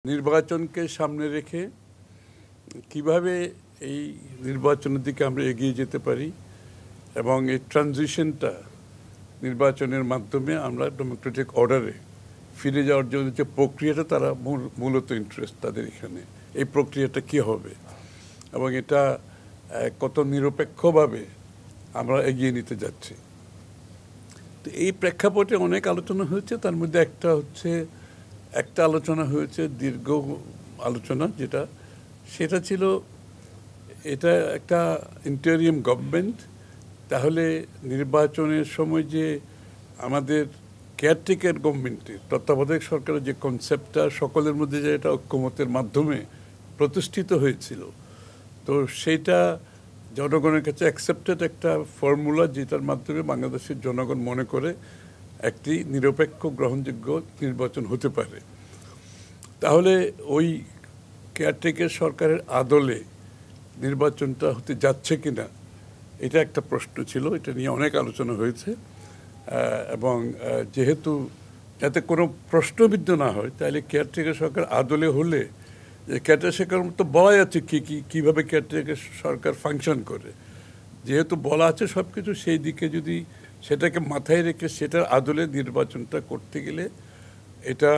নির্বাচনকে সামনে রেখে কিভাবে এই নির্বাচনের দিকে আমরা এগিয়ে যেতে পারি এবং এই ট্রানজিশনটা নির্বাচনের মাধ্যমে আমরা ডেমোক্রেটিক অর্ডারে ফিরে যাওয়ার জন্য যে প্রক্রিয়াটা তারা মূলত ইন্টারেস্ট তাদের এখানে এই প্রক্রিয়াটা কি হবে এবং এটা কত নিরপেক্ষভাবে আমরা এগিয়ে নিতে যাচ্ছি। তো এই প্রেক্ষাপটে অনেক আলোচনা হয়েছে, তার মধ্যে একটা আলোচনা হয়েছে দীর্ঘ আলোচনা, সেটা ছিল এটা একটা ইন্টারিম গভর্নমেন্ট, তাহলে নির্বাচনের সময় যে আমাদের কেয়ারটেকার গভর্নমেন্টের তত্ত্বাবধায়ক সরকারের যে কনসেপ্টটা সকলের মধ্যে যে এটা ঐক্যমতের মাধ্যমে প্রতিষ্ঠিত হয়েছিল, তো সেইটা জনগণের কাছে অ্যাকসেপ্টেড একটা ফর্মুলা, যেটার মাধ্যমে বাংলাদেশের জনগণ মনে করে একটি নিরপেক্ষ গ্রহণযোগ্য নির্বাচন হতে পারে। তাহলে ওই কেয়ারটেকার সরকারের আদলে নির্বাচনটা হতে যাচ্ছে কিনা, এটা একটা প্রশ্ন ছিল। এটা নিয়ে অনেক আলোচনা হয়েছে এবং যেহেতু যাতে কোনো প্রশ্নবিদ্ধ না হয়, তাহলে কেয়ারটেকার সরকার আদলে হলে কেয়ারটেকার সরকার তো বলা যাচ্ছে কীভাবে কেয়ারটেকার সরকার ফাংশন করে, যেহেতু বলা আছে সব কিছু, সেই দিকে যদি সেটাকে মাথায় রেখে সেটার আদলে নির্বাচনটা করতে গেলে এটা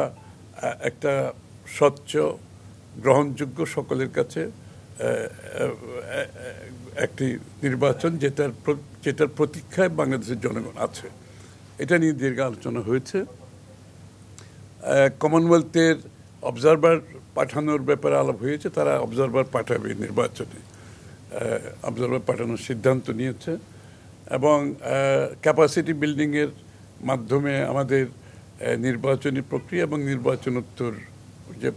একটা স্বচ্ছ, গ্রহণযোগ্য, সকলের কাছে একটি নির্বাচন যেটার প্রতীক্ষায় বাংলাদেশের জনগণ আছে, এটা নিয়ে দীর্ঘ আলোচনা হয়েছে। কমনওয়েলথের অবজারভার পাঠানোর ব্যাপারে আলাপ হয়েছে, তারা অবজারভার পাঠাবে নির্বাচনে, অবজারভার পাঠানোর সিদ্ধান্ত নিয়েছে এবং ক্যাপাসিটি বিল্ডিংয়ের মাধ্যমে আমাদের নির্বাচনী প্রক্রিয়া এবং নির্বাচনোত্তর যে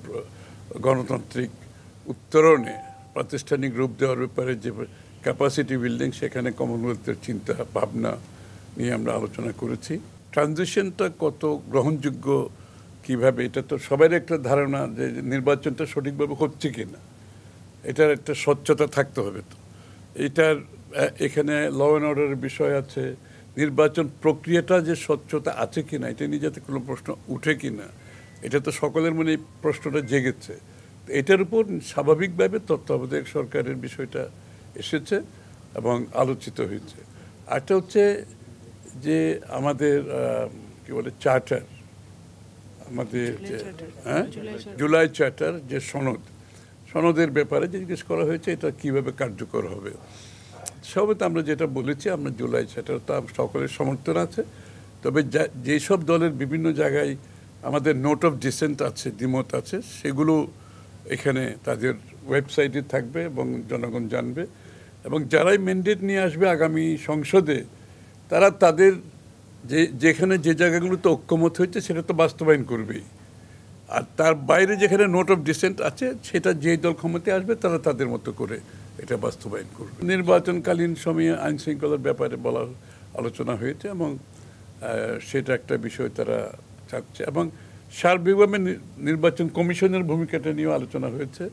গণতান্ত্রিক উত্তরণে প্রাতিষ্ঠানিক রূপ দেওয়ার ব্যাপারে যে ক্যাপাসিটি বিল্ডিং, সেখানে কমনওয়েলথের চিন্তা ভাবনা নিয়ে আমরা আলোচনা করেছি। ট্রানজিশনটা কত গ্রহণযোগ্য কিভাবে, এটা তো সবার একটা ধারণা যে নির্বাচনটা সঠিকভাবে হচ্ছে কি না, এটার একটা স্বচ্ছতা থাকতে হবে। তো এটার এখানে ল অ্যান্ড অর্ডারের বিষয় আছে, নির্বাচন প্রক্রিয়াটা যে স্বচ্ছতা আছে কি না, এটা নিয়ে যাতে কোনো প্রশ্ন উঠে কি না, এটা তো সকলের মনে এই প্রশ্নটা জেগেছে। এটার উপর স্বাভাবিকভাবে তত্ত্বাবধায়ক সরকারের বিষয়টা এসেছে এবং আলোচিত হয়েছে। আরেকটা হচ্ছে যে আমাদের কি বলে চার্টার, আমাদের জুলাই চার্টার যে সনদের ব্যাপারে জিজ্ঞেস করা হয়েছে, এটা কিভাবে কার্যকর হবে। সবে তো আমরা যেটা বলেছি, আমরা জুলাই চার্টার তো সকলের সমর্থন আছে, তবে যেসব দলের বিভিন্ন জায়গায় আমাদের নোট অফ ডিসেন্ট আছে, দ্বিমত আছে, সেগুলো এখানে তাদের ওয়েবসাইটে থাকবে এবং জনগণ জানবে। এবং যারাই ম্যান্ডেট নিয়ে আসবে আগামী সংসদে, তারা তাদের যেখানে যে জায়গাগুলোতে ঐক্যমত হয়েছে সেটা তো বাস্তবায়ন করবেই, আর তার বাইরে যেখানে নোট অফ ডিসেন্ট আছে, সেটা যে দল ক্ষমতায় আসবে তারা তাদের মতো করে এটা বাস্তবায়ন করবে। নির্বাচনকালীন সময়ে আইন শৃঙ্খলার ব্যাপারে আলোচনা হয়েছে এবং সেটা একটা বিষয় তারা চাচ্ছে এবং সার্বিকভাবে নির্বাচন কমিশনের ভূমিকাটা নিয়েও আলোচনা হয়েছে।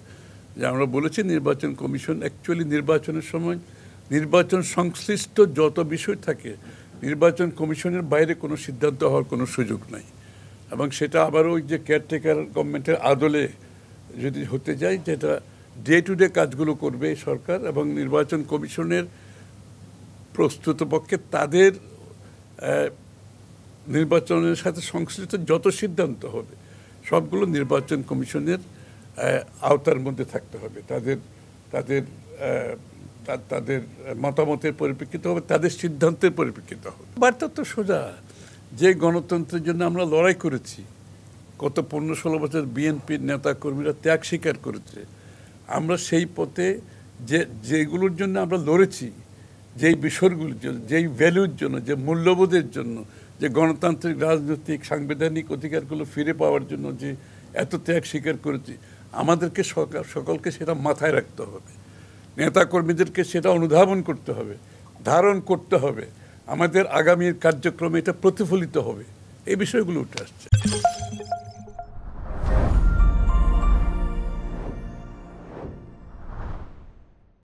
যে আমরা বলেছি নির্বাচন কমিশন অ্যাকচুয়ালি নির্বাচনের সময় নির্বাচন সংশ্লিষ্ট যত বিষয় থাকে, নির্বাচন কমিশনের বাইরে কোনো সিদ্ধান্ত হওয়ার কোনো সুযোগ নাই এবং সেটা আবারও ওই যে কেয়ারটেকার গভর্নমেন্টের আদলে যদি হতে যায়, যেটা ডে টু ডে কাজগুলো করবে সরকার, এবং নির্বাচন কমিশনের প্রস্তুত পক্ষে তাদের নির্বাচনের সাথে সংশ্লিষ্ট যত সিদ্ধান্ত হবে সবগুলো নির্বাচন কমিশনের আওতার মধ্যে থাকতে হবে, তাদের মতামতের পরিপ্রেক্ষিতে হবে, তাদের সিদ্ধান্তের পরিপ্রেক্ষিতে হবে। বার্তা তো সোজা, যে গণতন্ত্রের জন্য আমরা লড়াই করেছি, গত 15-16 বছর বিএনপির নেতা কর্মীরা ত্যাগ স্বীকার করেছে, আমরা সেই পথে যেগুলোর জন্য আমরা লড়েছি, যেই বিষয়গুলোর জন্য, যেই ভ্যালুর জন্য, যে মূল্যবোধের জন্য, যে গণতান্ত্রিক রাজনৈতিক সাংবিধানিক অধিকারগুলো ফিরে পাওয়ার জন্য যে এত ত্যাগ স্বীকার করেছি, আমাদেরকে সকলকে সেটা মাথায় রাখতে হবে, নেতাকর্মীদেরকে সেটা অনুধাবন করতে হবে, ধারণ করতে হবে, আমাদের আগামীর কার্যক্রমে এটা প্রতিফলিত হবে, এই বিষয়গুলো উঠে আসছে।